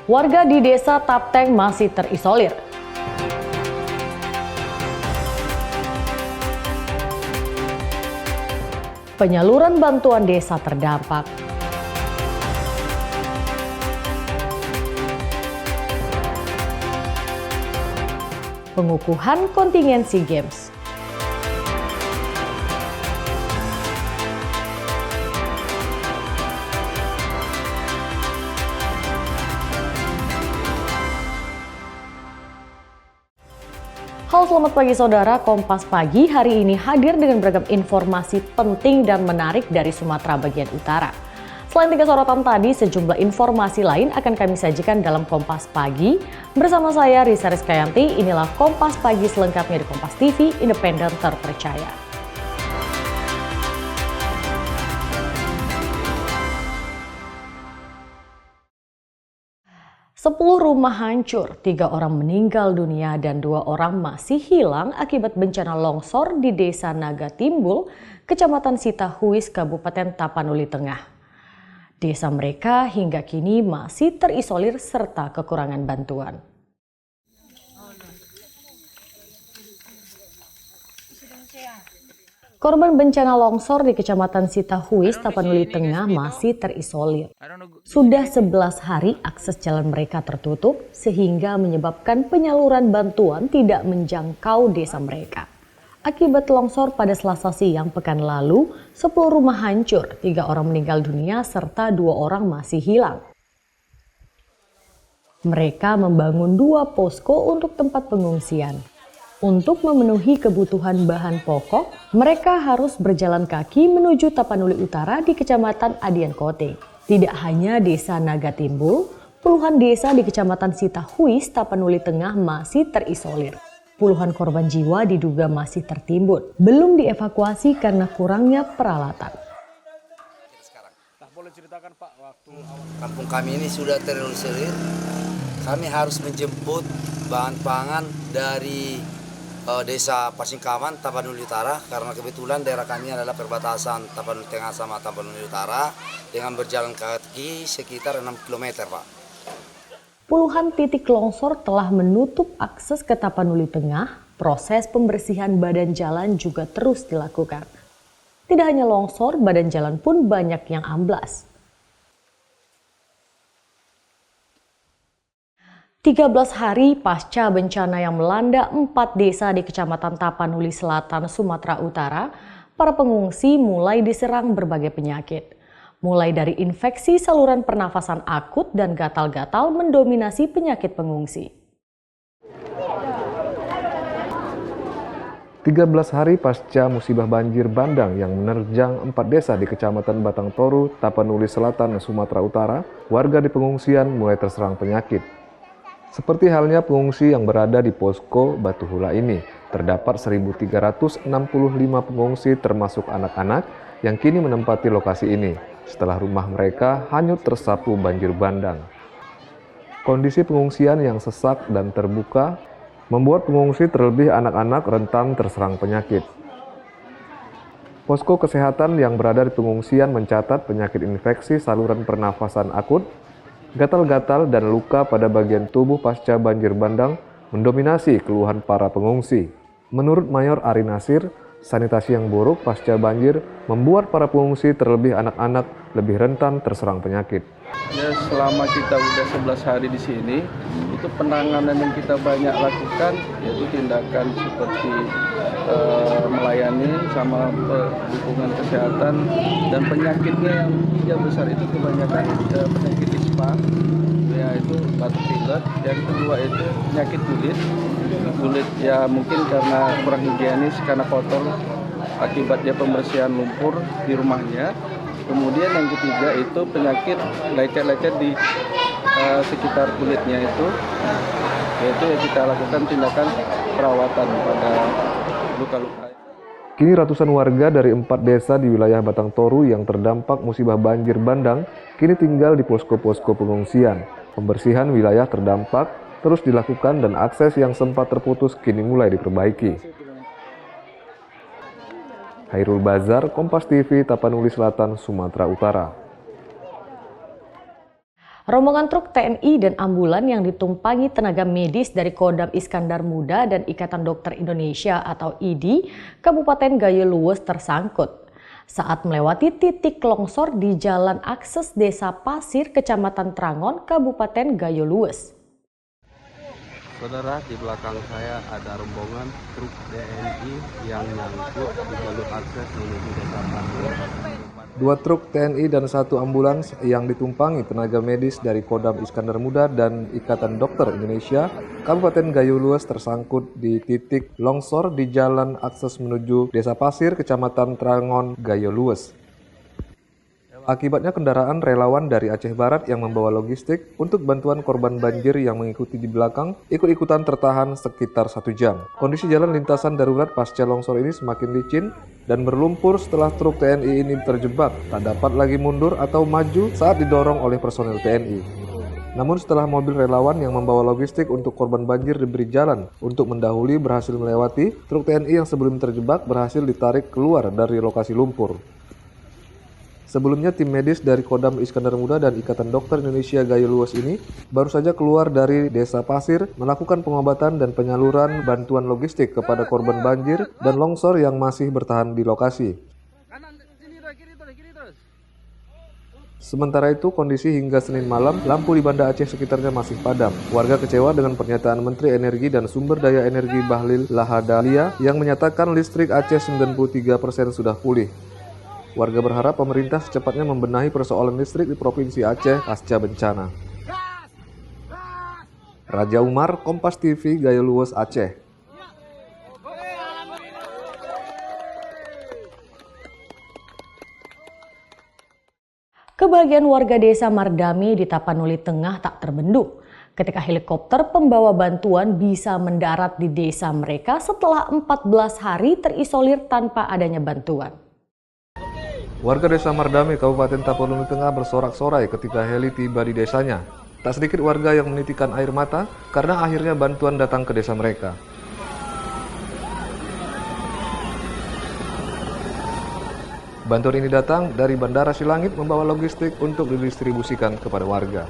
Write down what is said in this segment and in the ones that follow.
Warga di Desa Tapteng masih terisolir. Penyaluran bantuan desa terdampak. Pengukuhan kontingen SEA Games. Halo, selamat pagi saudara. Kompas Pagi hari ini hadir dengan beragam informasi penting dan menarik dari Sumatera bagian utara. Selain 3 sorotan tadi, sejumlah informasi lain akan kami sajikan dalam Kompas Pagi. Bersama saya Risa Rizkyanti, inilah Kompas Pagi selengkapnya di Kompas TV, independen terpercaya. 10 rumah hancur, 3 orang meninggal dunia dan 2 orang masih hilang akibat bencana longsor di Desa Naga Timbul, Kecamatan Sitahuis, Kabupaten Tapanuli Tengah. Desa mereka hingga kini masih terisolir serta kekurangan bantuan. Korban bencana longsor di Kecamatan Sitahuis, Tapanuli Tengah masih terisolir. Sudah 11 hari akses jalan mereka tertutup sehingga menyebabkan penyaluran bantuan tidak menjangkau desa mereka. Akibat longsor pada Selasa siang pekan lalu, 10 rumah hancur, 3 orang meninggal dunia serta 2 orang masih hilang. Mereka membangun 2 posko untuk tempat pengungsian. Untuk memenuhi kebutuhan bahan pokok, mereka harus berjalan kaki menuju Tapanuli Utara di Kecamatan Adian Kote. Tidak hanya Desa Naga Timbul, puluhan desa di Kecamatan Sitahuis, Tapanuli Tengah masih terisolir. Puluhan korban jiwa diduga masih tertimbun, belum dievakuasi karena kurangnya peralatan. Boleh ceritakan Pak, waktu kampung kami ini sudah terisolir, kami harus menjemput bahan pangan dari Desa Pasingkaman, Tapanuli Utara, karena kebetulan daerah kami adalah perbatasan Tapanuli Tengah sama Tapanuli Utara dengan berjalan kaki sekitar 6 km, Pak. Puluhan titik longsor telah menutup akses ke Tapanuli Tengah. Proses pembersihan badan jalan juga terus dilakukan. Tidak hanya longsor, badan jalan pun banyak yang amblas. 13 hari pasca bencana yang melanda 4 desa di Kecamatan Tapanuli Selatan, Sumatera Utara, para pengungsi mulai diserang berbagai penyakit. Mulai dari infeksi saluran pernafasan akut dan gatal-gatal mendominasi penyakit pengungsi. 13 hari pasca musibah banjir bandang yang menerjang 4 desa di Kecamatan Batang Toru, Tapanuli Selatan, Sumatera Utara, warga di pengungsian mulai terserang penyakit. Seperti halnya pengungsi yang berada di posko Batu Hula ini, terdapat 1.365 pengungsi termasuk anak-anak yang kini menempati lokasi ini setelah rumah mereka hanyut tersapu banjir bandang. Kondisi pengungsian yang sesak dan terbuka membuat pengungsi terlebih anak-anak rentan terserang penyakit. Posko kesehatan yang berada di pengungsian mencatat penyakit infeksi saluran pernafasan akut, gatal-gatal dan luka pada bagian tubuh pasca banjir bandang mendominasi keluhan para pengungsi. Menurut Mayor Ari Nasir, sanitasi yang buruk pasca banjir membuat para pengungsi terlebih anak-anak lebih rentan terserang penyakit. Ya, selama kita udah 11 hari di sini, itu penanganan yang kita banyak lakukan yaitu tindakan seperti melayani sama dukungan kesehatan, dan penyakitnya yang 3 besar itu kebanyakan penyakit ispa, yaitu batuk pilek. Yang kedua itu penyakit kulit ya mungkin karena kurang higienis, karena kotor akibat dia pembersihan lumpur di rumahnya. Kemudian yang ketiga itu penyakit lecet-lecet di sekitar kulitnya itu, yaitu yang kita lakukan tindakan perawatan pada luka-luka. Kini ratusan warga dari 4 desa di wilayah Batang Toru yang terdampak musibah banjir bandang kini tinggal di posko-posko pengungsian. Pembersihan wilayah terdampak terus dilakukan dan akses yang sempat terputus kini mulai diperbaiki. Hairul Bazar, Kompas TV, Tapanuli Selatan, Sumatera Utara. Rombongan truk TNI dan ambulan yang ditumpangi tenaga medis dari Kodam Iskandar Muda dan Ikatan Dokter Indonesia atau IDI, Kabupaten Gayo Luwes tersangkut saat melewati titik longsor di jalan akses Desa Pasir, Kecamatan Trangon, Kabupaten Gayo Luwes. Saudara, di belakang saya ada rombongan truk TNI yang nyangkut di jalur akses menuju Desa Pasir. 2 truk TNI dan 1 ambulans yang ditumpangi tenaga medis dari Kodam Iskandar Muda dan Ikatan Dokter Indonesia, Kabupaten Gayo Luwes tersangkut di titik longsor di jalan akses menuju Desa Pasir, Kecamatan Trangon, Gayo Luwes. Akibatnya kendaraan relawan dari Aceh Barat yang membawa logistik untuk bantuan korban banjir yang mengikuti di belakang ikut-ikutan tertahan sekitar 1 jam. Kondisi jalan lintasan darurat pasca longsor ini semakin licin dan berlumpur setelah truk TNI ini terjebak, tak dapat lagi mundur atau maju saat didorong oleh personel TNI. Namun setelah mobil relawan yang membawa logistik untuk korban banjir diberi jalan untuk mendahului berhasil melewati, truk TNI yang sebelum terjebak berhasil ditarik keluar dari lokasi lumpur. Sebelumnya tim medis dari Kodam Iskandar Muda dan Ikatan Dokter Indonesia Gayo Luwes ini baru saja keluar dari Desa Pasir melakukan pengobatan dan penyaluran bantuan logistik kepada korban banjir dan longsor yang masih bertahan di lokasi. Sementara itu, kondisi hingga Senin malam, lampu di Banda Aceh sekitarnya masih padam. Warga kecewa dengan pernyataan Menteri Energi dan Sumber Daya Energi Bahlil Lahadalia yang menyatakan listrik Aceh 93% sudah pulih. Warga berharap pemerintah secepatnya membenahi persoalan listrik di Provinsi Aceh pasca bencana. Raja Umar, Kompas TV, Gayo Luwes, Aceh. Kebahagiaan warga desa Mardami di Tapanuli Tengah tak terbendung ketika helikopter pembawa bantuan bisa mendarat di desa mereka setelah 14 hari terisolir tanpa adanya bantuan. Warga desa Mardami, Kabupaten Tapanuli Tengah bersorak-sorai ketika heli tiba di desanya. Tak sedikit warga yang menitikan air mata karena akhirnya bantuan datang ke desa mereka. Bantuan ini datang dari Bandara Silangit membawa logistik untuk didistribusikan kepada warga.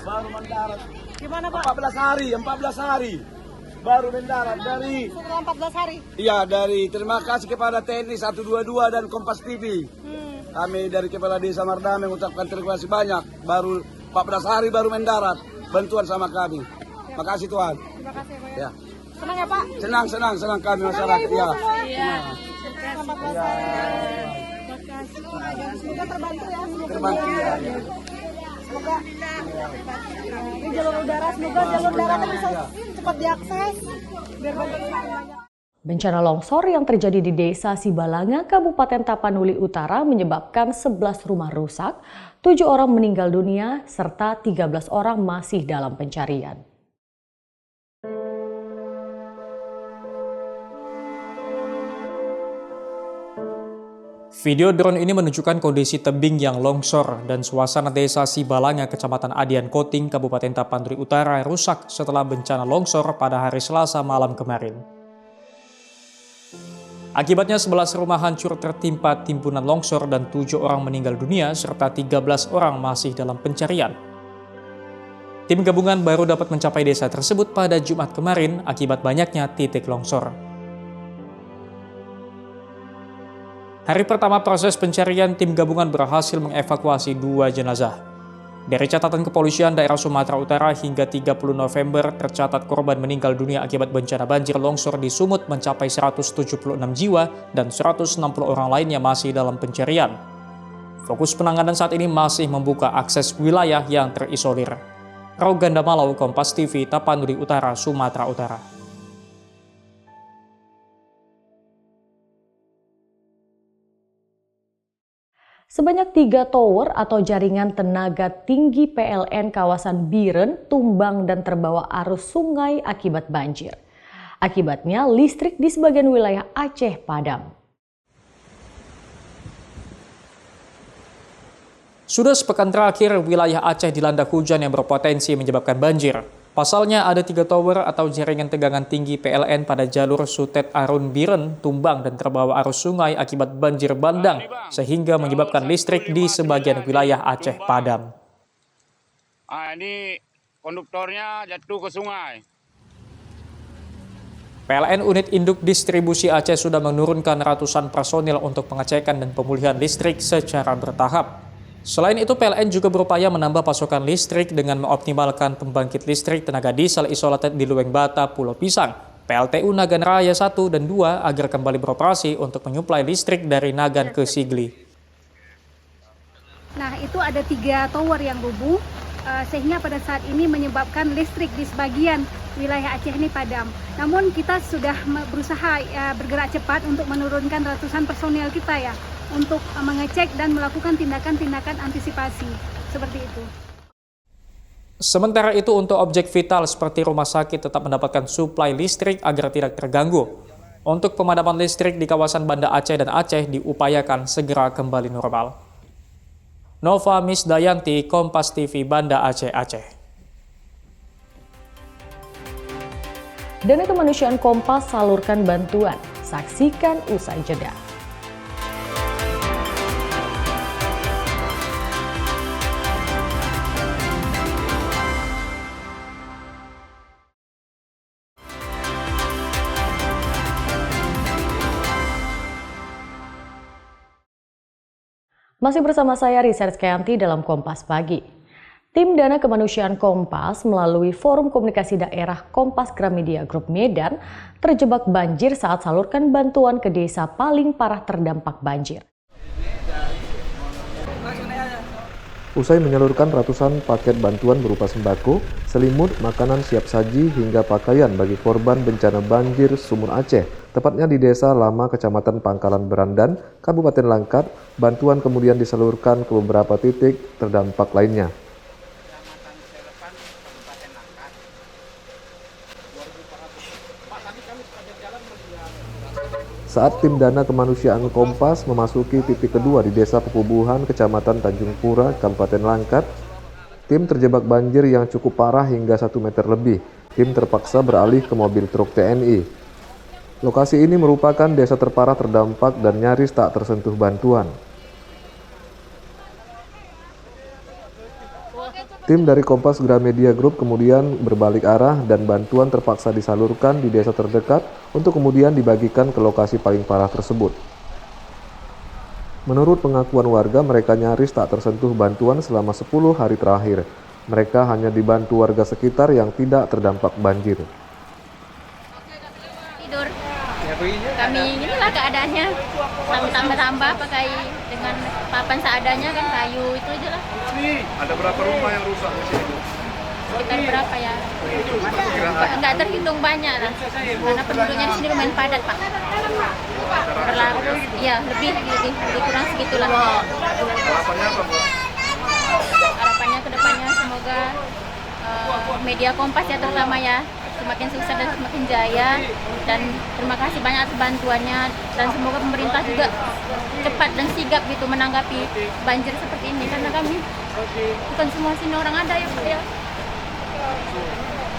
Baru mendarat. Gimana Pak? 14 hari. Baru mendarat dari setelah 14 hari. Iya, dari terima kasih kepada TNI 122 dan Kompas TV. Kami dari Kepala Desa Mardami mengucapkan terima kasih banyak. Baru 14 hari baru mendarat bantuan sama kami. Makasih Tuhan. Terima kasih Pak. Ya. Senang ya Pak? Senang kami masyarakat. Ya. Iya. 14 hari. Semoga terbantu ya. Terbantu ya. Semoga ini jalur udara, semoga jalur daratnya bisa cepat diakses biar bantuan semuanya. Bencana longsor yang terjadi di Desa Sibalanga, Kabupaten Tapanuli Utara menyebabkan 11 rumah rusak, 7 orang meninggal dunia, serta 13 orang masih dalam pencarian. Video drone ini menunjukkan kondisi tebing yang longsor dan suasana desa Sibalanga, Kecamatan Adian Koting, Kabupaten Tapanuli Utara rusak setelah bencana longsor pada hari Selasa malam kemarin. Akibatnya 11 rumah hancur tertimpa timbunan longsor dan 7 orang meninggal dunia serta 13 orang masih dalam pencarian. Tim gabungan baru dapat mencapai desa tersebut pada Jumat kemarin akibat banyaknya titik longsor. Hari pertama proses pencarian, tim gabungan berhasil mengevakuasi 2 jenazah. Dari catatan kepolisian daerah Sumatera Utara hingga 30 November tercatat korban meninggal dunia akibat bencana banjir longsor di Sumut mencapai 176 jiwa dan 160 orang lainnya masih dalam pencarian. Fokus penanganan saat ini masih membuka akses wilayah yang terisolir. Roganda Malau, Kompas TV, Tapanuli Utara, Sumatera Utara. Sebanyak 3 tower atau jaringan tenaga tinggi PLN kawasan Biren tumbang dan terbawa arus sungai akibat banjir. Akibatnya listrik di sebagian wilayah Aceh padam. Sudah sepekan terakhir wilayah Aceh dilanda hujan yang berpotensi menyebabkan banjir. Pasalnya ada 3 tower atau jaringan tegangan tinggi PLN pada jalur Sutet Arun Biren tumbang dan terbawa arus sungai akibat banjir bandang sehingga menyebabkan listrik di sebagian wilayah Aceh padam. Ini konduktornya jatuh ke sungai. PLN Unit Induk Distribusi Aceh sudah menurunkan ratusan personil untuk pengecekan dan pemulihan listrik secara bertahap. Selain itu, PLN juga berupaya menambah pasokan listrik dengan mengoptimalkan pembangkit listrik tenaga diesel isolated di Luweng Bata, Pulau Pisang, PLTU Nagan Raya 1 dan 2 agar kembali beroperasi untuk menyuplai listrik dari Nagan ke Sigli. Nah, itu ada 3 tower yang rubuh, sehingga pada saat ini menyebabkan listrik di sebagian wilayah Aceh ini padam. Namun kita sudah berusaha bergerak cepat untuk menurunkan ratusan personil kita ya, untuk mengecek dan melakukan tindakan-tindakan antisipasi seperti itu. Sementara itu untuk objek vital seperti rumah sakit tetap mendapatkan suplai listrik agar tidak terganggu. Untuk pemadaman listrik di kawasan Banda Aceh dan Aceh diupayakan segera kembali normal. Nova Misdayanti, Kompas TV, Banda Aceh, Aceh. Dana Kemanusiaan Kompas salurkan bantuan. Saksikan usai jeda. Masih bersama saya Risa Rizkyanti dalam Kompas Pagi. Tim Dana Kemanusiaan Kompas melalui Forum Komunikasi Daerah Kompas Gramedia Grup Medan terjebak banjir saat salurkan bantuan ke desa paling parah terdampak banjir. Usai menyalurkan ratusan paket bantuan berupa sembako, selimut, makanan siap saji hingga pakaian bagi korban bencana banjir Sumur Aceh, tepatnya di Desa Lama, Kecamatan Pangkalan Berandan, Kabupaten Langkat, bantuan kemudian disalurkan ke beberapa titik terdampak lainnya. Saat tim Dana Kemanusiaan Kompas memasuki titik kedua di Desa Pepubuhan, Kecamatan Tanjung Pura, Kabupaten Langkat, tim terjebak banjir yang cukup parah hingga 1 meter lebih. Tim terpaksa beralih ke mobil truk TNI. Lokasi ini merupakan desa terparah terdampak dan nyaris tak tersentuh bantuan. Tim dari Kompas Gramedia Group kemudian berbalik arah dan bantuan terpaksa disalurkan di desa terdekat untuk kemudian dibagikan ke lokasi paling parah tersebut. Menurut pengakuan warga, mereka nyaris tak tersentuh bantuan selama 10 hari terakhir. Mereka hanya dibantu warga sekitar yang tidak terdampak banjir. Tidur. Kami inilah keadaannya. Tambah-tambah pakai dengan papan seadanya kan, kayu itu aja lah. Ada berapa rumah yang rusak di sini? Sekitar berapa ya? Enggak terhitung banyak lah. Karena penduduknya di sini lumayan padat, Pak. Berlalu, ya lebih kurang segitulah. Harapannya apa, Bu? Harapannya ke depannya semoga media Kompas ya terutama ya semakin sukses dan semakin jaya, dan terima kasih banyak atas bantuannya, dan semoga pemerintah juga cepat dan sigap gitu menanggapi banjir seperti ini, karena kami bukan semua sini orang ada ya Pak ya.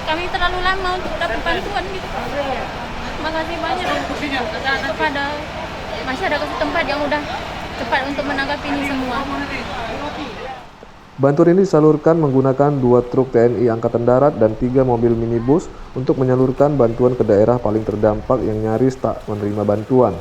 Kami terlalu lama untuk dapat bantuan gitu. Terima kasih banyak kepada masyarakat setempat yang udah cepat untuk menanggapi ini semua. Bantuan ini disalurkan menggunakan 2 truk TNI Angkatan Darat dan 3 mobil minibus untuk menyalurkan bantuan ke daerah paling terdampak yang nyaris tak menerima bantuan.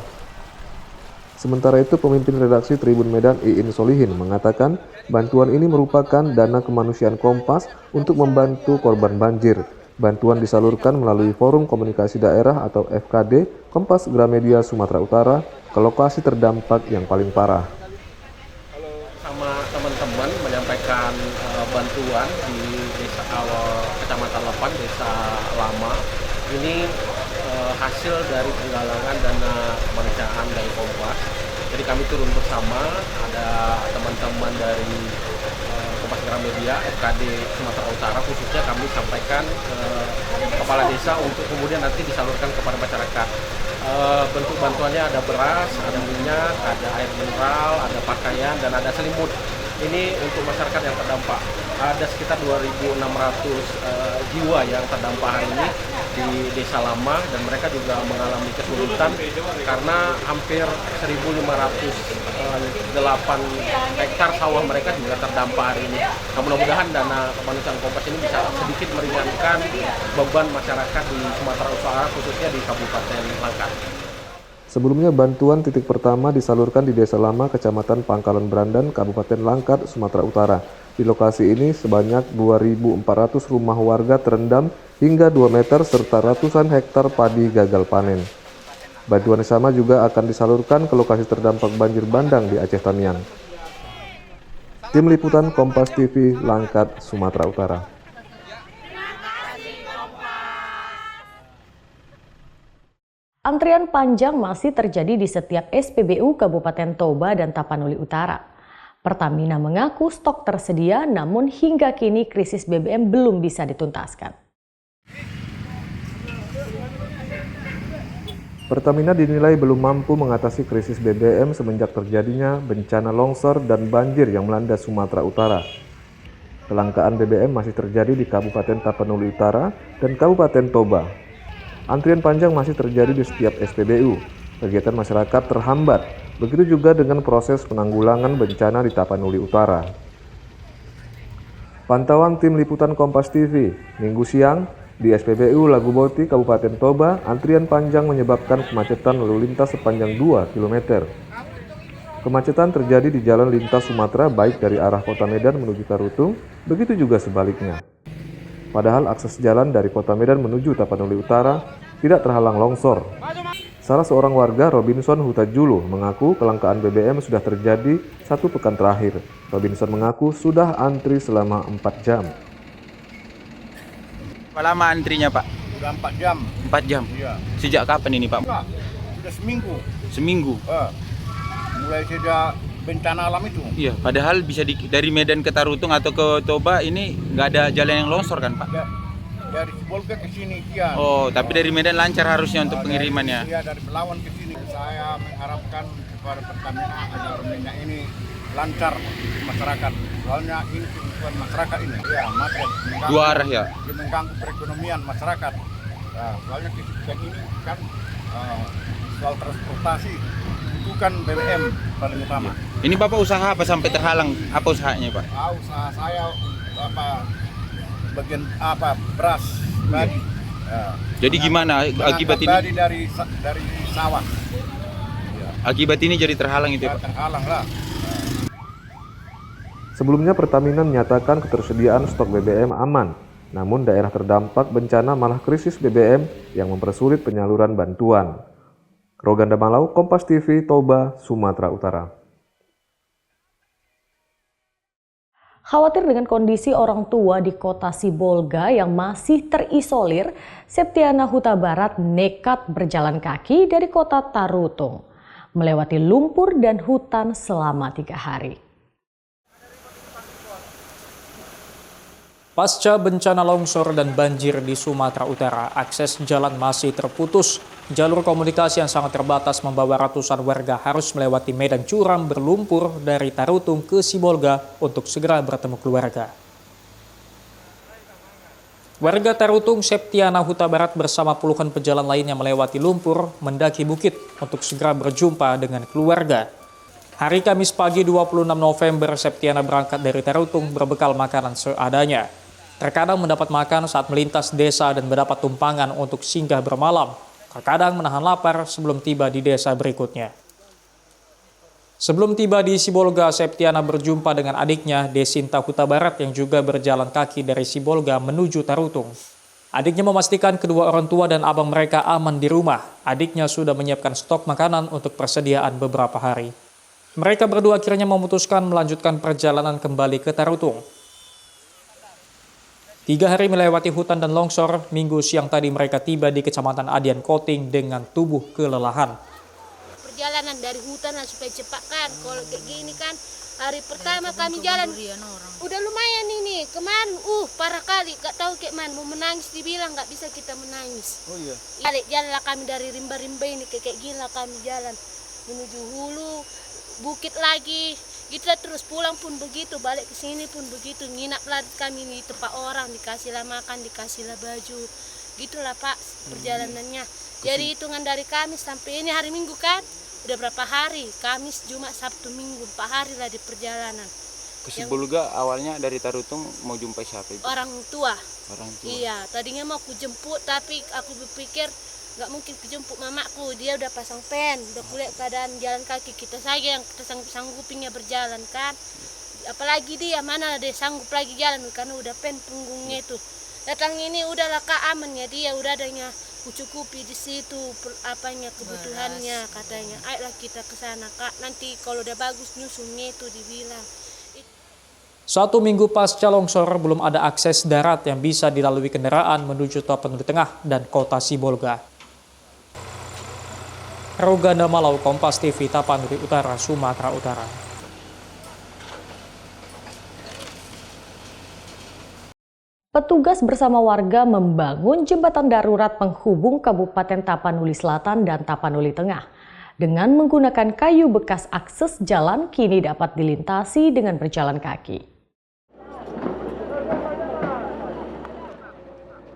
Sementara itu, pemimpin redaksi Tribun Medan Iin Solihin mengatakan bantuan ini merupakan dana kemanusiaan Kompas untuk membantu korban banjir. Bantuan disalurkan melalui Forum Komunikasi Daerah atau FKD Kompas Gramedia Sumatera Utara ke lokasi terdampak yang paling parah. Sama teman-teman menyampaikan bantuan di desa Kecamatan Lepan, Desa Lama. Ini hasil dari penggalangan dana kemanusiaan dari Kompas. Jadi kami turun bersama, ada teman-teman dari Kompas Gramedia, FKD Sumatera Utara khususnya, kami sampaikan ke kepala desa untuk kemudian nanti disalurkan kepada masyarakat. Bentuk bantuannya ada beras, ada minyak, ada air mineral, ada pakaian, dan ada selimut. ini untuk masyarakat yang terdampak. Ada sekitar 2.600 jiwa yang terdampak hari ini di Desa Lama, dan mereka juga mengalami kesulitan karena hampir 1.508 hektar sawah mereka juga terdampak hari ini. Nah, mudah-mudahan dana kemanusiaan Kompas ini bisa sedikit meringankan beban masyarakat di Sumatera Utara, khususnya di Kabupaten Langkat. Sebelumnya bantuan titik pertama disalurkan di Desa Lama, Kecamatan Pangkalan Brandan, Kabupaten Langkat, Sumatera Utara. Di lokasi ini sebanyak 2.400 rumah warga terendam hingga 2 meter serta ratusan hektar padi gagal panen. Bantuan yang sama juga akan disalurkan ke lokasi terdampak banjir bandang di Aceh Tamiang. Tim Liputan Kompas TV, Langkat, Sumatera Utara. Antrian panjang masih terjadi di setiap SPBU Kabupaten Toba dan Tapanuli Utara. Pertamina mengaku stok tersedia, namun hingga kini krisis BBM belum bisa dituntaskan. Pertamina dinilai belum mampu mengatasi krisis BBM semenjak terjadinya bencana longsor dan banjir yang melanda Sumatera Utara. Kelangkaan BBM masih terjadi di Kabupaten Tapanuli Utara dan Kabupaten Toba. Antrian panjang masih terjadi di setiap SPBU. Kegiatan masyarakat terhambat. Begitu juga dengan proses penanggulangan bencana di Tapanuli Utara. Pantauan tim Liputan Kompas TV, Minggu siang di SPBU Laguboti, Kabupaten Toba, antrian panjang menyebabkan kemacetan lalu lintas sepanjang 2 km. Kemacetan terjadi di jalan lintas Sumatera baik dari arah Kota Medan menuju Tarutung, begitu juga sebaliknya. Padahal akses jalan dari Kota Medan menuju Tapanuli Utara tidak terhalang longsor. Salah seorang warga, Robinson Hutajulu, mengaku kelangkaan BBM sudah terjadi 1 pekan terakhir. Robinson mengaku sudah antri selama 4 jam. Berapa lama antrinya, Pak? Sudah 4 jam. 4 jam? Iya. Sejak kapan ini, Pak? Sudah seminggu. Seminggu? Mulai sejak bencana alam itu. Iya, padahal bisa dari Medan ke Tarutung atau ke Toba ini nggak ada jalan yang longsor kan, Pak? Dari Sibolga ke sini, iya. Oh, tapi dari Medan lancar harusnya untuk pengirimannya? Iya, dari Belawan ke sini. Saya mengharapkan kepada Pertamina agar minyak ini lancar di masyarakat. Soalnya ini kebutuhan masyarakat ini. Ya, macet. Dua arah ya? Mengganggu perekonomian masyarakat. Nah, soalnya kebutuhan ini kan soal transportasi. Itu kan BBM paling utama. Ini Bapak usaha apa sampai terhalang? Apa usahanya, Pak? Usaha saya bagian beras tadi. Jadi gimana akibat ini? Tadi dari sawah. Akibat ini jadi terhalang itu, Pak? Terhalang lah. Sebelumnya Pertamina menyatakan ketersediaan stok BBM aman. Namun daerah terdampak bencana malah krisis BBM yang mempersulit penyaluran bantuan. Roganda Malau, Kompas TV, Toba, Sumatera Utara. Khawatir dengan kondisi orang tua di kota Sibolga yang masih terisolir, Septiana Huta Barat nekat berjalan kaki dari kota Tarutung, melewati lumpur dan hutan selama 3 hari. Pasca bencana longsor dan banjir di Sumatera Utara, akses jalan masih terputus. Jalur komunikasi yang sangat terbatas membawa ratusan warga harus melewati medan curam berlumpur dari Tarutung ke Sibolga untuk segera bertemu keluarga. Warga Tarutung Septiana Huta Barat bersama puluhan pejalan lainnya melewati lumpur, mendaki bukit untuk segera berjumpa dengan keluarga. Hari Kamis pagi 26 November, Septiana berangkat dari Tarutung berbekal makanan seadanya. Terkadang mendapat makan saat melintas desa dan mendapat tumpangan untuk singgah bermalam. Terkadang menahan lapar sebelum tiba di desa berikutnya. Sebelum tiba di Sibolga, Septiana berjumpa dengan adiknya Desinta Huta Barat yang juga berjalan kaki dari Sibolga menuju Tarutung. Adiknya memastikan kedua orang tua dan abang mereka aman di rumah. Adiknya sudah menyiapkan stok makanan untuk persediaan beberapa hari. Mereka berdua akhirnya memutuskan melanjutkan perjalanan kembali ke Tarutung. 3 hari melewati hutan dan longsor, Minggu siang tadi mereka tiba di Kecamatan Adian Koting dengan tubuh kelelahan. Perjalanan dari hutan lah supaya cepat kan, kalau kayak gini kan hari pertama kami jalan udah lumayan ini, kemarin parah kali, gak tahu kayak mana, mau menangis dibilang gak bisa kita menangis. Oh iya. Jalan lah kami dari rimba-rimba ini kayak gila kami jalan menuju hulu, bukit lagi, Kita terus pulang pun begitu, balik ke sini pun begitu. Nginaplah kami di tempat orang, dikasihlah makan, dikasihlah baju. Gitulah Pak perjalanannya. Jadi hitungan dari Kamis sampai ini hari Minggu kan, udah berapa hari? Kamis, Jumat, Sabtu, Minggu, 4 hari lah di perjalanan. Ke Sibolga awalnya dari Tarutung mau jumpai siapa itu? Orang tua. Orang tua. Iya, tadinya mau aku jemput, tapi aku berpikir nggak mungkin kejemput mamaku, dia udah pasang pen, udah kuliah keadaan jalan kaki, kita saja yang kita sanggup-sanggupinnya berjalan kan, apalagi dia mana dia sanggup lagi jalan karena udah pen punggungnya itu. Datang ini udahlah Kak aman ya, dia udah adanya kucukupi di situ apanya kebutuhannya katanya. Ayolah kita ke sana Kak, nanti kalau udah bagus nyusunnya itu dibilang. 1 minggu pasca longsor belum ada akses darat yang bisa dilalui kendaraan menuju Tapanuli Tengah dan kota Sibolga. Roganda Malau, Kompas TV, Tapanuli Utara, Sumatera Utara. Petugas bersama warga membangun jembatan darurat penghubung Kabupaten Tapanuli Selatan dan Tapanuli Tengah. Dengan menggunakan kayu bekas, akses jalan kini dapat dilintasi dengan berjalan kaki.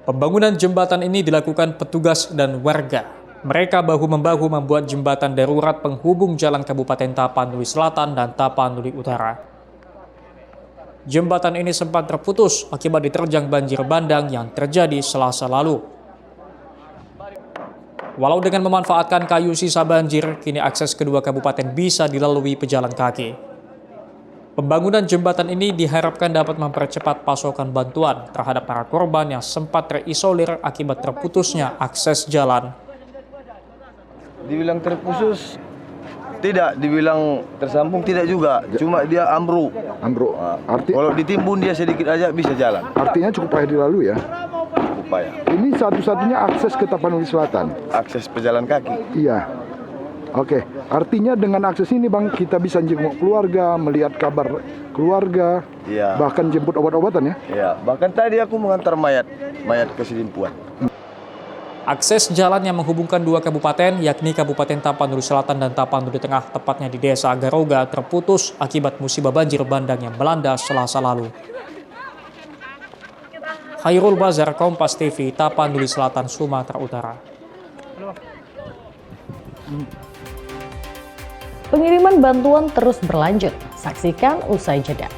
Pembangunan jembatan ini dilakukan petugas dan warga. Mereka bahu-membahu membuat jembatan darurat penghubung jalan Kabupaten Tapanuli Selatan dan Tapanuli Utara. Jembatan ini sempat terputus akibat diterjang banjir bandang yang terjadi Selasa lalu. Walau dengan memanfaatkan kayu sisa banjir, kini akses kedua kabupaten bisa dilalui pejalan kaki. Pembangunan jembatan ini diharapkan dapat mempercepat pasokan bantuan terhadap para korban yang sempat terisolir akibat terputusnya akses jalan. Dibilang terputus, tidak. Dibilang tersambung, tidak juga. Cuma dia ambruk. Ambruk. Kalau ditimbun dia sedikit aja bisa jalan. Artinya cukup payah dilalui ya? Cukup payah. Ini satu-satunya akses ke Tapanuli Selatan? Akses pejalan kaki. Iya. Oke. Artinya dengan akses ini Bang, kita bisa jenguk keluarga, melihat kabar keluarga, iya. Bahkan jemput obat-obatan ya? Iya. Bahkan tadi aku mengantar mayat ke Sidimpuan. Akses jalan yang menghubungkan dua kabupaten, yakni Kabupaten Tapanuli Selatan dan Tapanuli Tengah, tepatnya di Desa Garoga, terputus akibat musibah banjir bandang yang melanda Selasa lalu. Hairul Bazar, Kompas TV, Tapanuli Selatan, Sumatera Utara. Pengiriman bantuan terus berlanjut. Saksikan usai jeda.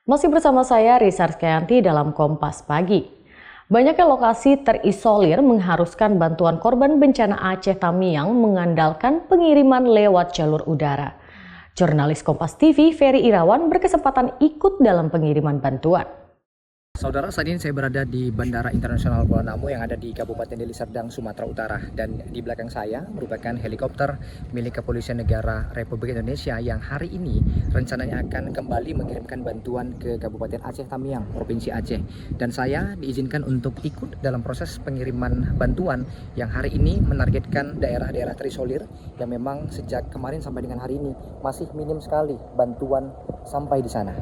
Masih bersama saya Risa Rizkyanti dalam Kompas Pagi. Banyaknya lokasi terisolir mengharuskan bantuan korban bencana Aceh Tamiang mengandalkan pengiriman lewat jalur udara. Jurnalis Kompas TV Ferry Irawan berkesempatan ikut dalam pengiriman bantuan. Saudara, saat ini saya berada di Bandara Internasional Kuala Namu yang ada di Kabupaten Deli Serdang, Sumatera Utara. Dan di belakang saya merupakan helikopter milik Kepolisian Negara Republik Indonesia yang hari ini rencananya akan kembali mengirimkan bantuan ke Kabupaten Aceh Tamiang, Provinsi Aceh. Dan saya diizinkan untuk ikut dalam proses pengiriman bantuan yang hari ini menargetkan daerah-daerah terisolir yang memang sejak kemarin sampai dengan hari ini masih minim sekali bantuan sampai di sana.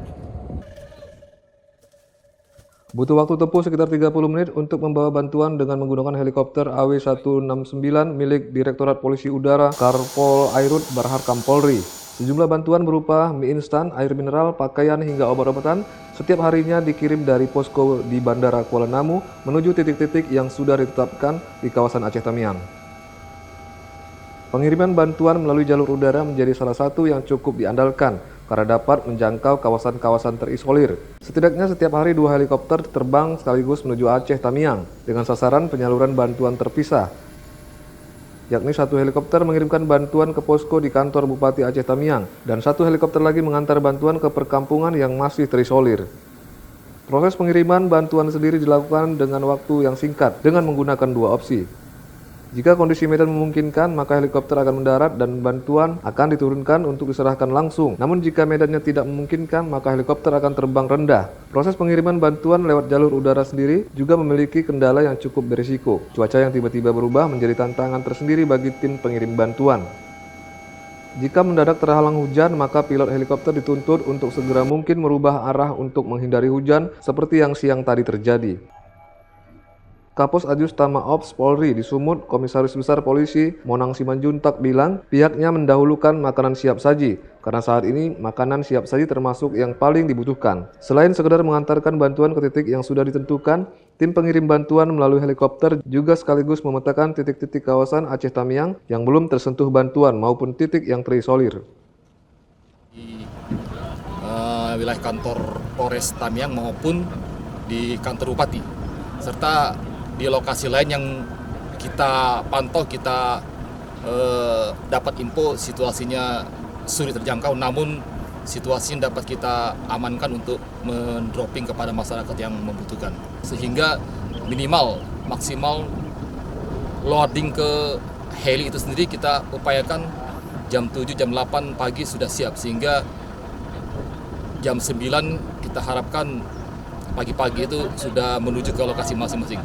Butuh waktu tempuh sekitar 30 menit untuk membawa bantuan dengan menggunakan helikopter AW169 milik Direktorat Polisi Udara Karpol Airut Barharkam Polri. Sejumlah bantuan berupa mie instan, air mineral, pakaian hingga obat-obatan setiap harinya dikirim dari posko di Bandara Kuala Namu menuju titik-titik yang sudah ditetapkan di kawasan Aceh Tamiang. Pengiriman bantuan melalui jalur udara menjadi salah satu yang cukup diandalkan karena dapat menjangkau kawasan-kawasan terisolir. Setidaknya setiap hari 2 helikopter terbang sekaligus menuju Aceh Tamiang dengan sasaran penyaluran bantuan terpisah. Yakni 1 helikopter mengirimkan bantuan ke posko di kantor Bupati Aceh Tamiang dan 1 helikopter lagi mengantar bantuan ke perkampungan yang masih terisolir. Proses pengiriman bantuan sendiri dilakukan dengan waktu yang singkat dengan menggunakan 2 opsi. Jika kondisi medan memungkinkan, maka helikopter akan mendarat dan bantuan akan diturunkan untuk diserahkan langsung. Namun jika medannya tidak memungkinkan, maka helikopter akan terbang rendah. Proses pengiriman bantuan lewat jalur udara sendiri juga memiliki kendala yang cukup berisiko. Cuaca yang tiba-tiba berubah menjadi tantangan tersendiri bagi tim pengirim bantuan. Jika mendadak terhalang hujan, maka pilot helikopter dituntut untuk segera mungkin merubah arah untuk menghindari hujan seperti yang siang tadi terjadi. Kapos Ajustama Ops Polri di Sumut, Komisaris Besar Polisi Monang Simanjuntak bilang pihaknya mendahulukan makanan siap saji karena saat ini makanan siap saji termasuk yang paling dibutuhkan. Selain sekedar mengantarkan bantuan ke titik yang sudah ditentukan, tim pengirim bantuan melalui helikopter juga sekaligus memetakan titik-titik kawasan Aceh Tamiang yang belum tersentuh bantuan maupun titik yang terisolir. Di wilayah kantor Polres Tamiang maupun di kantor Bupati, serta di lokasi lain yang kita pantau, kita dapat info situasinya sulit terjangkau, namun situasi dapat kita amankan untuk mendropping kepada masyarakat yang membutuhkan. Sehingga maksimal loading ke heli itu sendiri kita upayakan jam 7, jam 8 pagi sudah siap, sehingga jam 9 kita harapkan pagi-pagi itu sudah menuju ke lokasi masing-masing.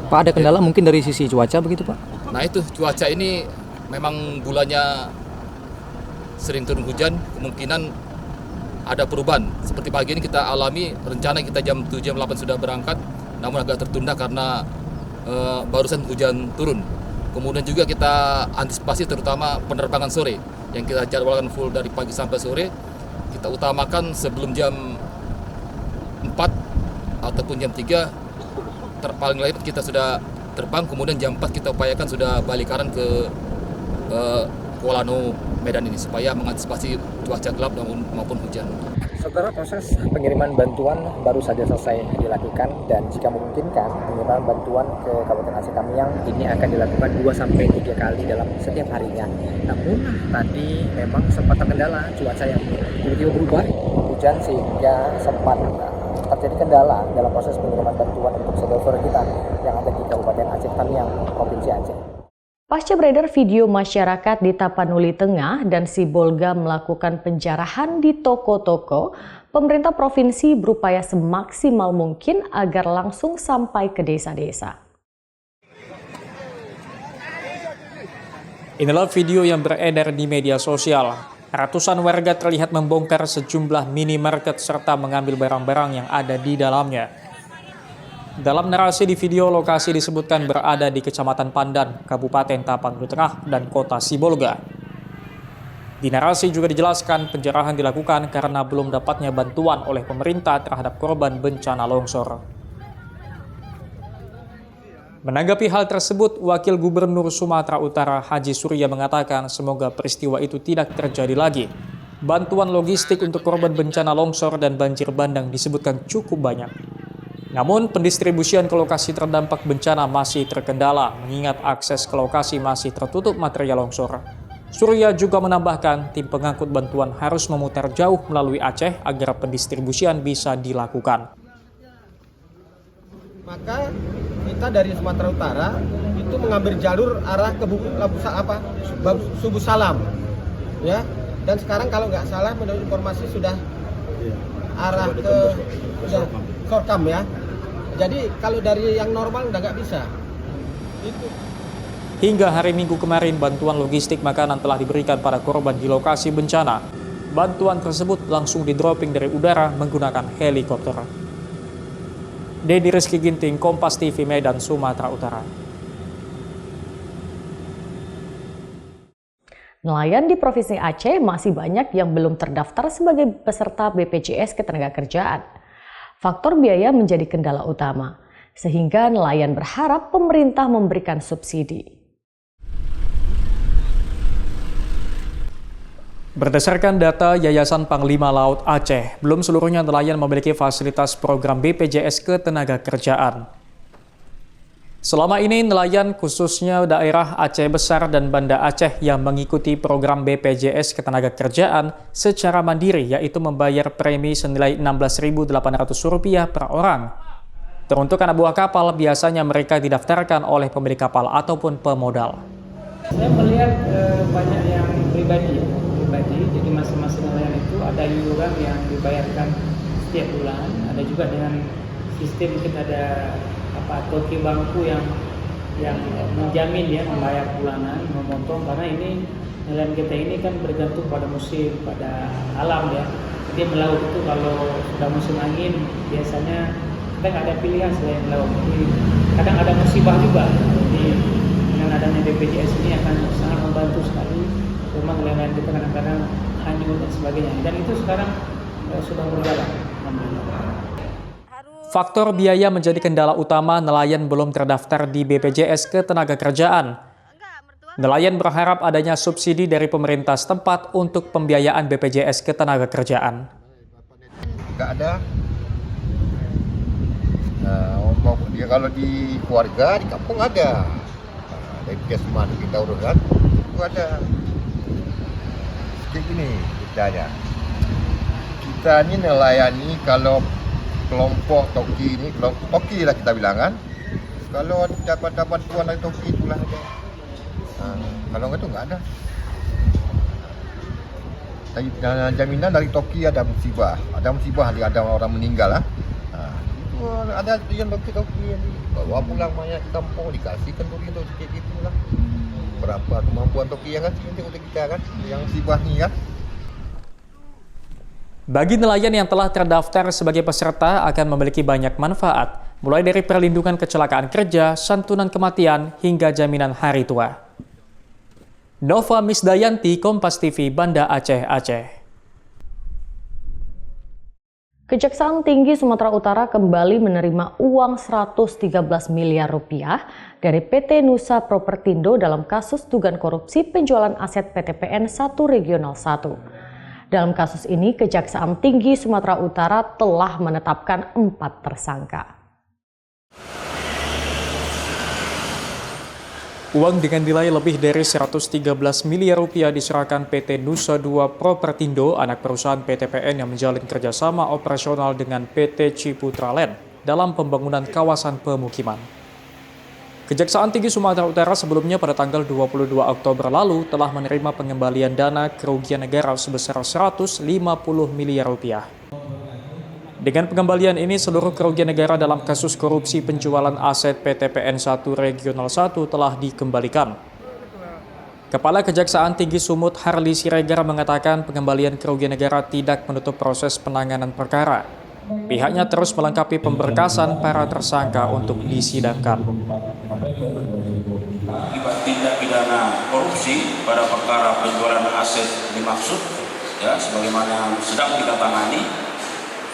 Pak, ada kendala mungkin dari sisi cuaca begitu, Pak? Nah itu, cuaca ini memang bulannya sering turun hujan, kemungkinan ada perubahan. Seperti pagi ini kita alami, rencana kita jam 7, jam 8 sudah berangkat, namun agak tertunda karena barusan hujan turun. Kemudian juga kita antisipasi terutama penerbangan sore, yang kita jadwalkan full dari pagi sampai sore, kita utamakan sebelum jam 4 ataupun jam 3, paling lain kita sudah terbang, kemudian jam 4 kita upayakan sudah balik kanan ke Kuala Namu, Medan ini supaya mengantisipasi cuaca gelap maupun hujan. Saudara, proses pengiriman bantuan baru saja selesai dilakukan dan jika memungkinkan pengiriman bantuan ke Kabupaten Aceh Tamiang ini akan dilakukan 2-3 kali dalam setiap harinya. Namun tadi memang sempat terkendala cuaca yang tiba-tiba berubah hujan sehingga sempat terjadi kendala dalam proses pengiriman bantuan untuk saudara-saudara kita yang ada di Kabupaten Aceh Tamiang, Provinsi Aceh. Pasca beredar video masyarakat di Tapanuli Tengah dan Sibolga melakukan penjarahan di toko-toko, pemerintah provinsi berupaya semaksimal mungkin agar langsung sampai ke desa-desa. Inilah video yang beredar di media sosial. Ratusan warga terlihat membongkar sejumlah minimarket serta mengambil barang-barang yang ada di dalamnya. Dalam narasi di video, lokasi disebutkan berada di Kecamatan Pandan, Kabupaten Tapanuli Tengah, dan Kota Sibolga. Di narasi juga dijelaskan penjarahan dilakukan karena belum dapatnya bantuan oleh pemerintah terhadap korban bencana longsor. Menanggapi hal tersebut, Wakil Gubernur Sumatera Utara Haji Surya mengatakan semoga peristiwa itu tidak terjadi lagi. Bantuan logistik untuk korban bencana longsor dan banjir bandang disebutkan cukup banyak. Namun, pendistribusian ke lokasi terdampak bencana masih terkendala, mengingat akses ke lokasi masih tertutup material longsor. Surya juga menambahkan, tim pengangkut bantuan harus memutar jauh melalui Aceh agar pendistribusian bisa dilakukan. Maka kita dari Sumatera Utara itu mengambil jalur arah ke Subuh Salam, ya. Dan sekarang kalau nggak salah menurut informasi sudah arah ke Sorkam, ya. Jadi kalau dari yang normal udah nggak bisa. Itu. Hingga hari Minggu kemarin, bantuan logistik makanan telah diberikan pada korban di lokasi bencana. Bantuan tersebut langsung di-dropping dari udara menggunakan helikopter. Dedi Rizky Ginting, Kompas TV, Medan, Sumatera Utara. Nelayan di Provinsi Aceh masih banyak yang belum terdaftar sebagai peserta BPJS Ketenagakerjaan. Faktor biaya menjadi kendala utama, sehingga nelayan berharap pemerintah memberikan subsidi. Berdasarkan data Yayasan Panglima Laut Aceh, belum seluruhnya nelayan memiliki fasilitas program BPJS Ketenagakerjaan. Selama ini nelayan khususnya daerah Aceh Besar dan Banda Aceh yang mengikuti program BPJS Ketenagakerjaan secara mandiri, yaitu membayar premi senilai Rp16.800 per orang. Teruntuk anak buah kapal, biasanya mereka didaftarkan oleh pemilik kapal ataupun pemodal. Saya melihat banyak yang pribadi, jadi masing-masing nelayan itu ada iuran yang dibayarkan setiap bulan, ada juga dengan sistem kita ada toki bangku yang menjamin ya membayar bulanan, memotong, karena ini nelayan kita ini kan bergantung pada musim, pada alam ya. Jadi melaut itu kalau sudah musim angin biasanya kita nggak ada pilihan selain melaut. Jadi kadang ada musibah juga. Jadi dengan adanya BPJS ini akan sangat membantu sekali. Rumah nelayan kita kadang-kadang hanyut dan sebagainya. Dan itu sekarang sudah berjalan. Faktor biaya menjadi kendala utama nelayan belum terdaftar di BPJS Ketenagakerjaan. Nelayan berharap adanya subsidi dari pemerintah setempat untuk pembiayaan BPJS Ketenagakerjaan. Nggak ada. Dia kalau di keluarga, di kampung ada. Dari Kesman kita uruskan, itu ada. Kayak gini ceritanya. Kita ini nelayani kalau kelompok toki ini, kelompok toki lah kita bilang kan. Kalau dapat bantuan dari toki itulah ada. Kalau enggak itu enggak ada. Jaminan dari toki ada musibah ada orang meninggal lah. Itu ada yang toki yang bawa pulang mayat ke kampung dikasihkan toki untuk kayak gitulah. Berapa kemampuan toki yang ngasih nanti untuk kita kan, yang musibah nih kan. Bagi nelayan yang telah terdaftar sebagai peserta akan memiliki banyak manfaat, mulai dari perlindungan kecelakaan kerja, santunan kematian, hingga jaminan hari tua. Nova Misdayanti, Kompas TV, Banda Aceh, Aceh. Kejaksaan Tinggi Sumatera Utara kembali menerima uang 113 miliar rupiah dari PT Nusa Propertindo dalam kasus dugaan korupsi penjualan aset PTPN 1 Regional 1. Dalam kasus ini, Kejaksaan Tinggi Sumatera Utara telah menetapkan 4 tersangka. Uang dengan nilai lebih dari 113 miliar rupiah diserahkan PT Nusa 2 Propertindo, anak perusahaan PTPN yang menjalin kerjasama operasional dengan PT Ciputra Land dalam pembangunan kawasan pemukiman. Kejaksaan Tinggi Sumatera Utara sebelumnya pada tanggal 22 Oktober lalu telah menerima pengembalian dana kerugian negara sebesar 150 miliar rupiah. Dengan pengembalian ini, seluruh kerugian negara dalam kasus korupsi penjualan aset PTPN 1 Regional 1 telah dikembalikan. Kepala Kejaksaan Tinggi Sumut Harli Siregar mengatakan pengembalian kerugian negara tidak menutup proses penanganan perkara. Pihaknya terus melengkapi pemberkasan para tersangka untuk disidangkan. Akibat tindak pidana korupsi pada perkara penjualan aset dimaksud, ya, sebagaimana sedang kita tangani,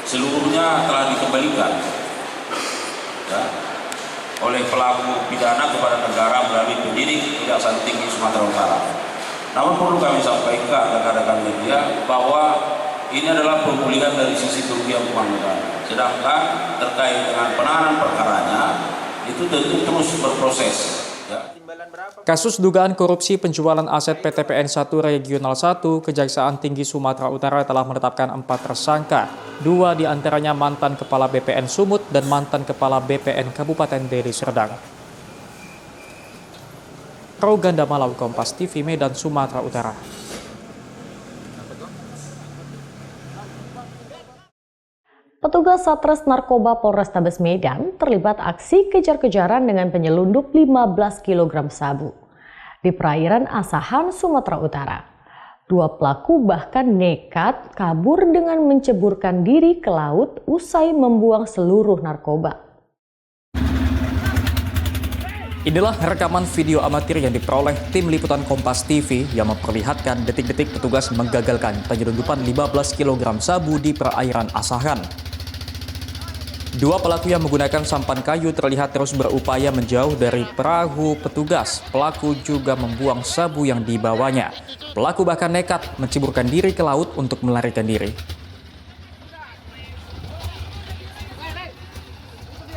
seluruhnya telah dikembalikan ya, oleh pelaku pidana kepada negara melalui penyidik Kejaksaan Tinggi Sumatera Utara. Namun perlu kami sampaikan rekan-rekan media bahwa ini adalah pemulihan dari sisi kerugian keuangan negara. Sedangkan terkait dengan penanganan perkaranya itu tentu terus berproses. Ya. Kasus dugaan korupsi penjualan aset PTPN 1 Regional 1, Kejaksaan Tinggi Sumatera Utara telah menetapkan 4 tersangka. 2 diantaranya mantan Kepala BPN Sumut dan mantan Kepala BPN Kabupaten Deli Serdang. Roganda Malau, Kompas TV, Medan, Sumatera Utara. Petugas Satres Narkoba Polrestabes Medan terlibat aksi kejar-kejaran dengan penyelundup 15 kg sabu di perairan Asahan, Sumatera Utara. 2 pelaku bahkan nekat kabur dengan menceburkan diri ke laut usai membuang seluruh narkoba. Inilah rekaman video amatir yang diperoleh tim liputan Kompas TV yang memperlihatkan detik-detik petugas menggagalkan penyelundupan 15 kg sabu di perairan Asahan. 2 pelaku yang menggunakan sampan kayu terlihat terus berupaya menjauh dari perahu petugas. Pelaku juga membuang sabu yang dibawanya. Pelaku bahkan nekat menceburkan diri ke laut untuk melarikan diri.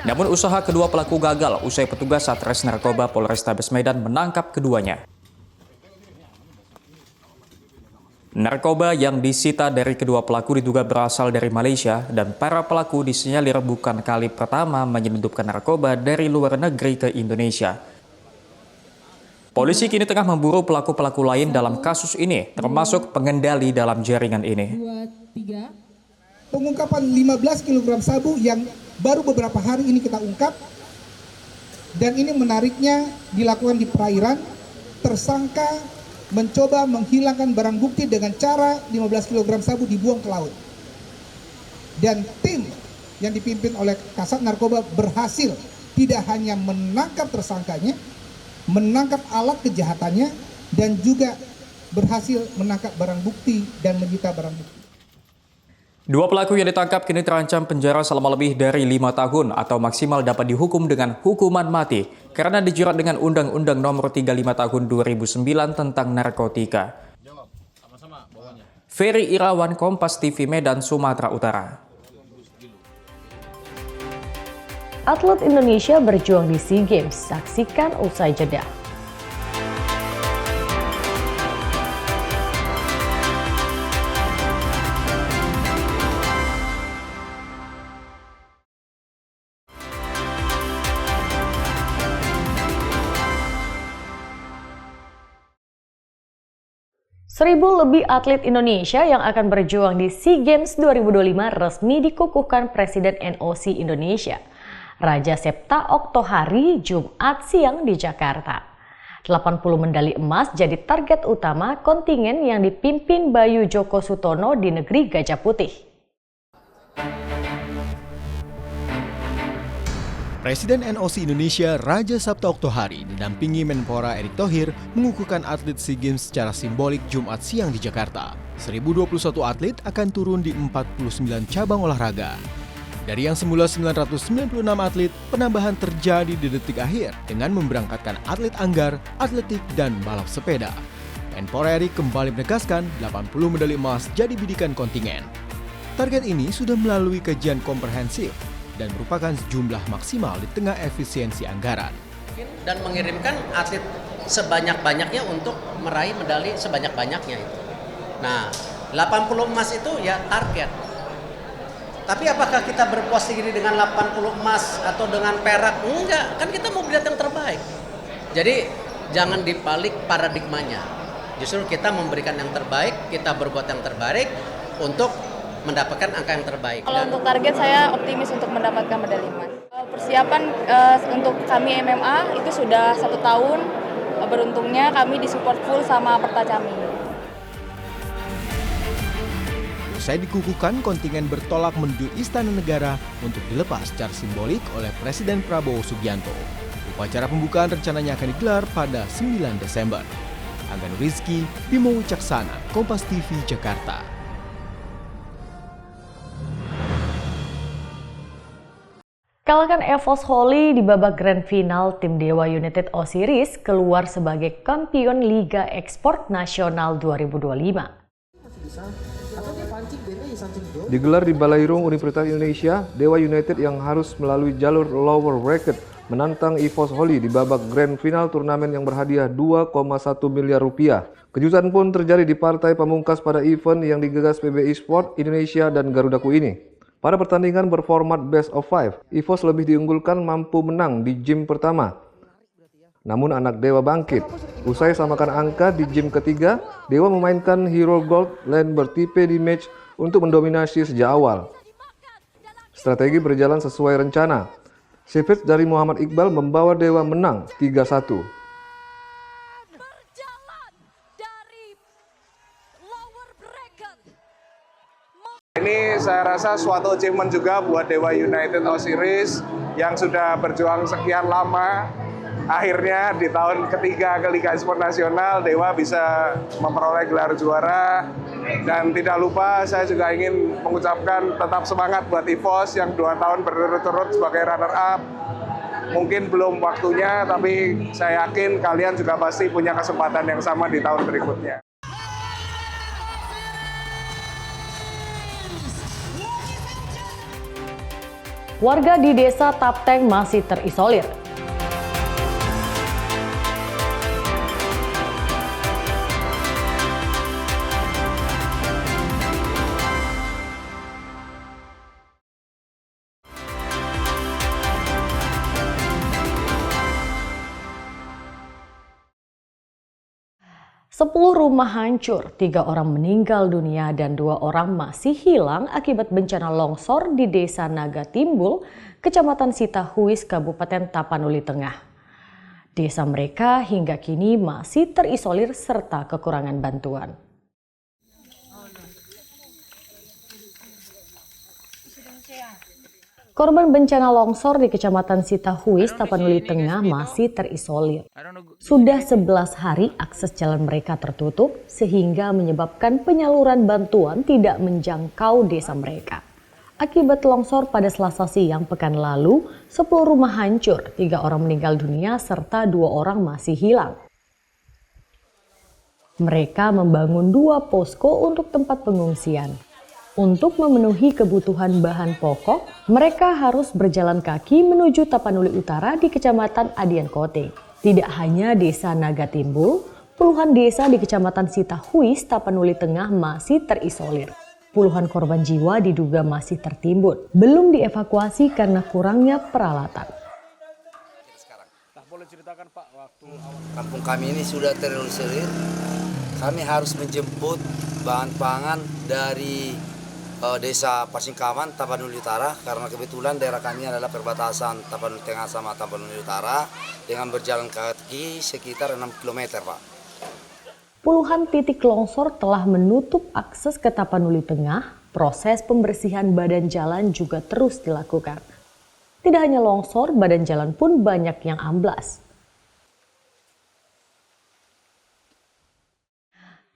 Namun usaha kedua pelaku gagal usai petugas Satres Narkoba Polrestabes Medan menangkap keduanya. Narkoba yang disita dari kedua pelaku diduga berasal dari Malaysia dan para pelaku disinyalir bukan kali pertama menyelundupkan narkoba dari luar negeri ke Indonesia. Polisi kini tengah memburu pelaku-pelaku lain dalam kasus ini, termasuk pengendali dalam jaringan ini. Pengungkapan 15 kg sabu yang baru beberapa hari ini kita ungkap, dan ini menariknya dilakukan di perairan. Tersangka mencoba menghilangkan barang bukti dengan cara 15 kg sabu dibuang ke laut. Dan tim yang dipimpin oleh Kasat Narkoba berhasil tidak hanya menangkap tersangkanya, menangkap alat kejahatannya, dan juga berhasil menangkap barang bukti dan menyita barang bukti. Dua pelaku yang ditangkap kini terancam penjara selama lebih dari 5 tahun atau maksimal dapat dihukum dengan hukuman mati karena dijerat dengan Undang-Undang Nomor 35 Tahun 2009 tentang narkotika. Ferry Irawan, Kompas TV, Medan, Sumatera Utara. Atlet Indonesia berjuang di SEA Games, saksikan usai jeda. Seribu lebih atlet Indonesia yang akan berjuang di SEA Games 2025 resmi dikukuhkan Presiden NOC Indonesia, Raja Septa Oktohari, Jumat siang di Jakarta. 80 medali emas jadi target utama kontingen yang dipimpin Bayu Joko Sutono di negeri Gajah Putih. Presiden NOC Indonesia Raja Sabta Oktohari didampingi Menpora Erick Thohir mengukuhkan atlet SEA Games secara simbolik Jumat siang di Jakarta. 1021 atlet akan turun di 49 cabang olahraga. Dari yang semula 996 atlet, penambahan terjadi di detik akhir dengan memberangkatkan atlet anggar, atletik, dan balap sepeda. Menpora Erick kembali menegaskan 80 medali emas jadi bidikan kontingen. Target ini sudah melalui kajian komprehensif dan merupakan jumlah maksimal di tengah efisiensi anggaran. Dan mengirimkan atlet sebanyak-banyaknya untuk meraih medali sebanyak-banyaknya itu. Nah, 80 emas itu ya target. Tapi apakah kita berpuas diri dengan 80 emas atau dengan perak? Enggak, kan kita mau lihat yang terbaik. Jadi jangan dibalik paradigmanya. Justru kita memberikan yang terbaik, kita berbuat yang terbaik untuk mendapatkan angka yang terbaik. Kalau untuk target saya optimis untuk mendapatkan medali emas. Persiapan untuk kami MMA itu sudah 1 tahun. Beruntungnya kami disupport full sama Pertacami. Usai dikukuhkan, kontingen bertolak menuju Istana Negara untuk dilepas secara simbolik oleh Presiden Prabowo Subianto. Upacara pembukaan rencananya akan digelar pada 9 Desember. Angga Rizky, Bimo Wicaksana, Kompas TV, Jakarta. Kalahkan EVOS Holy di babak grand final, tim Dewa United Osiris keluar sebagai kampion Liga Ekspor Nasional 2025. Digelar di Balairung Universitas Indonesia, Dewa United yang harus melalui jalur lower bracket menantang EVOS Holy di babak grand final turnamen yang berhadiah 2,1 miliar rupiah. Kejutan pun terjadi di partai pamungkas pada event yang digagas PBI Sport Indonesia dan Garudaku ini. Pada pertandingan berformat best of 5, EVOS lebih diunggulkan mampu menang di game pertama. Namun anak Dewa bangkit. Usai samakan angka di game ketiga, Dewa memainkan hero gold lane bertipe di match untuk mendominasi sejak awal. Strategi berjalan sesuai rencana. Savage dari Muhammad Iqbal membawa Dewa menang 3-1. Ini saya rasa suatu achievement juga buat Dewa United Osiris yang sudah berjuang sekian lama. Akhirnya di tahun ketiga ke Liga Ekspor Nasional, Dewa bisa memperoleh gelar juara. Dan tidak lupa saya juga ingin mengucapkan tetap semangat buat EVOS yang 2 tahun berturut-turut sebagai runner-up. Mungkin belum waktunya, tapi saya yakin kalian juga pasti punya kesempatan yang sama di tahun berikutnya. Warga di Desa Tapteng masih terisolir. Sepuluh rumah hancur, 3 orang meninggal dunia dan 2 orang masih hilang akibat bencana longsor di Desa Naga Timbul, Kecamatan Sitahuis, Kabupaten Tapanuli Tengah. Desa mereka hingga kini masih terisolir serta kekurangan bantuan. Korban bencana longsor di Kecamatan Sitahuis, Tapanuli Tengah masih terisolir. Sudah 11 hari akses jalan mereka tertutup sehingga menyebabkan penyaluran bantuan tidak menjangkau desa mereka. Akibat longsor pada Selasa siang pekan lalu, 10 rumah hancur, 3 orang meninggal dunia serta 2 orang masih hilang. Mereka membangun 2 posko untuk tempat pengungsian. Untuk memenuhi kebutuhan bahan pokok, mereka harus berjalan kaki menuju Tapanuli Utara di Kecamatan Adian Kote. Tidak hanya desa Nagatimbul, puluhan desa di Kecamatan Sitahuis, Tapanuli Tengah masih terisolir. Puluhan korban jiwa diduga masih tertimbun, belum dievakuasi karena kurangnya peralatan. Kampung kami ini sudah terisolir. Kami harus menjemput bahan pangan dari Desa Pasingkaman, Tapanuli Utara, karena kebetulan daerah kami adalah perbatasan Tapanuli Tengah sama Tapanuli Utara dengan berjalan kaki sekitar 6 km, Pak. Puluhan titik longsor telah menutup akses ke Tapanuli Tengah. Proses pembersihan badan jalan juga terus dilakukan. Tidak hanya longsor, badan jalan pun banyak yang amblas.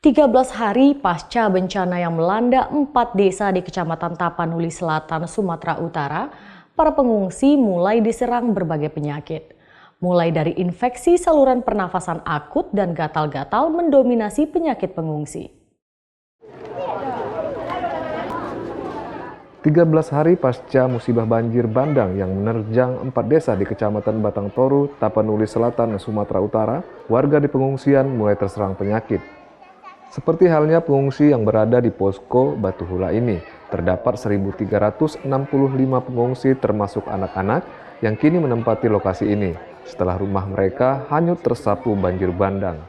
13 hari pasca bencana yang melanda 4 desa di Kecamatan Tapanuli Selatan, Sumatera Utara, para pengungsi mulai diserang berbagai penyakit. Mulai dari infeksi saluran pernafasan akut dan gatal-gatal mendominasi penyakit pengungsi. 13 hari pasca musibah banjir bandang yang menerjang 4 desa di Kecamatan Batang Toru, Tapanuli Selatan, Sumatera Utara, warga di pengungsian mulai terserang penyakit. Seperti halnya pengungsi yang berada di posko Batu Hula ini, terdapat 1.365 pengungsi termasuk anak-anak yang kini menempati lokasi ini setelah rumah mereka hanyut tersapu banjir bandang.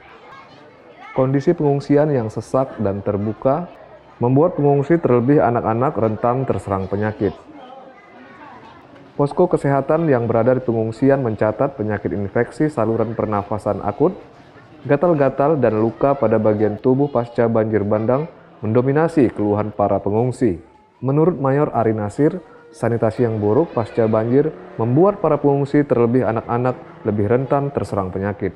Kondisi pengungsian yang sesak dan terbuka membuat pengungsi terlebih anak-anak rentan terserang penyakit. Posko kesehatan yang berada di pengungsian mencatat penyakit infeksi saluran pernafasan akut, gatal-gatal dan luka pada bagian tubuh pasca banjir bandang mendominasi keluhan para pengungsi. Menurut Mayor Ari Nasir, sanitasi yang buruk pasca banjir membuat para pengungsi terlebih anak-anak lebih rentan terserang penyakit.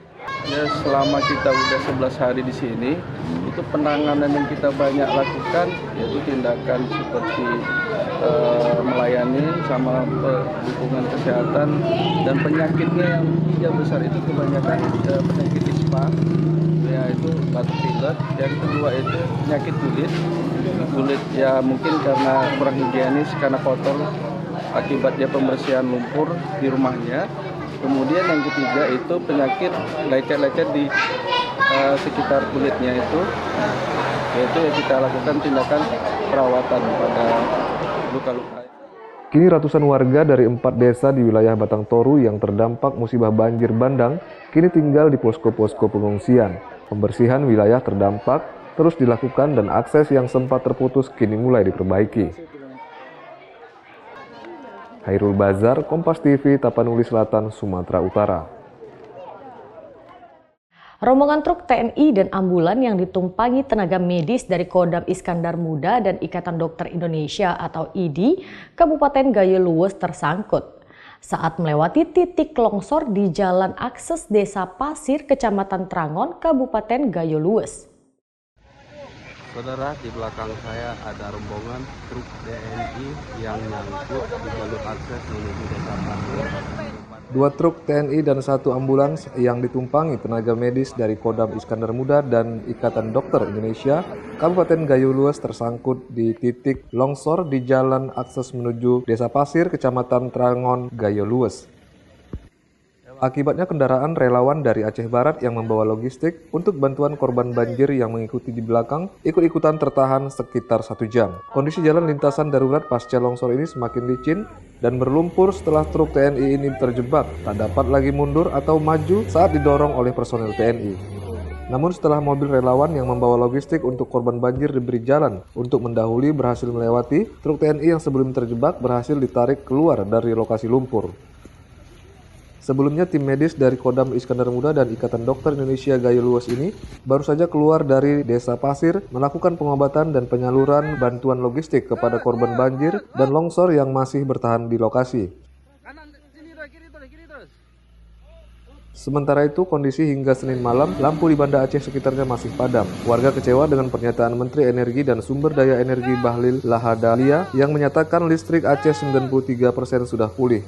Ya, selama kita udah 11 hari di sini, itu penanganan yang kita banyak lakukan yaitu tindakan seperti melayani sama dukungan kesehatan, dan penyakitnya yang 3 besar itu kebanyakan penyakit ispa, yaitu batuk pilek. Yang kedua itu penyakit kulit ya mungkin karena kurang higienis, karena kotor akibat dia pembersihan lumpur di rumahnya. Kemudian yang ketiga itu penyakit lecet-lecet di sekitar kulitnya itu, yaitu yang kita lakukan tindakan perawatan pada luka-luka. Kini ratusan warga dari 4 desa di wilayah Batang Toru yang terdampak musibah banjir bandang kini tinggal di posko-posko pengungsian. Pembersihan wilayah terdampak terus dilakukan dan akses yang sempat terputus kini mulai diperbaiki. Hairul Bazar, Kompas TV, Tapanuli Selatan, Sumatera Utara. Rombongan truk TNI dan ambulan yang ditumpangi tenaga medis dari Kodam Iskandar Muda dan Ikatan Dokter Indonesia atau IDI, Kabupaten Gayo Luwes tersangkut saat melewati titik longsor di jalan akses Desa Pasir, Kecamatan Trangon, Kabupaten Gayo Luwes. Saudara, di belakang saya ada rombongan truk TNI yang nyangkut di jalur akses menuju Desa Pasir. 2 truk TNI dan 1 ambulans yang ditumpangi tenaga medis dari Kodam Iskandar Muda dan Ikatan Dokter Indonesia, Kabupaten Gayo Luwes tersangkut di titik longsor di jalan akses menuju Desa Pasir, Kecamatan Trangon, Gayo Luwes. Akibatnya kendaraan relawan dari Aceh Barat yang membawa logistik untuk bantuan korban banjir yang mengikuti di belakang ikut-ikutan tertahan sekitar 1 jam. Kondisi jalan lintasan darurat pasca longsor ini semakin licin dan berlumpur setelah truk TNI ini terjebak, tak dapat lagi mundur atau maju saat didorong oleh personel TNI. Namun setelah mobil relawan yang membawa logistik untuk korban banjir diberi jalan untuk mendahului berhasil melewati, truk TNI yang sebelum terjebak berhasil ditarik keluar dari lokasi lumpur. Sebelumnya tim medis dari Kodam Iskandar Muda dan Ikatan Dokter Indonesia Gayo Luas ini baru saja keluar dari Desa Pasir melakukan pengobatan dan penyaluran bantuan logistik kepada korban banjir dan longsor yang masih bertahan di lokasi. Sementara itu, kondisi hingga Senin malam, lampu di Banda Aceh sekitarnya masih padam. Warga kecewa dengan pernyataan Menteri Energi dan Sumber Daya Energi Bahlil Lahadalia yang menyatakan listrik Aceh 93% sudah pulih.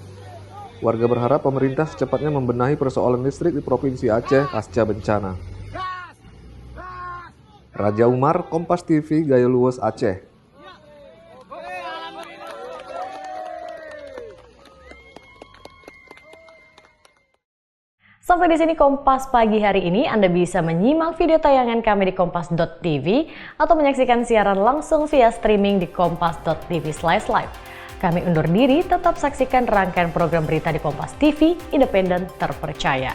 Warga berharap pemerintah secepatnya membenahi persoalan listrik di Provinsi Aceh pasca bencana. Raja Umar, Kompas TV, Gayo Luas, Aceh. Sampai di sini Kompas pagi hari ini. Anda bisa menyimak video tayangan kami di kompas.tv atau menyaksikan siaran langsung via streaming di kompas.tv/live. Kami undur diri, tetap saksikan rangkaian program berita di Kompas TV, independen, terpercaya.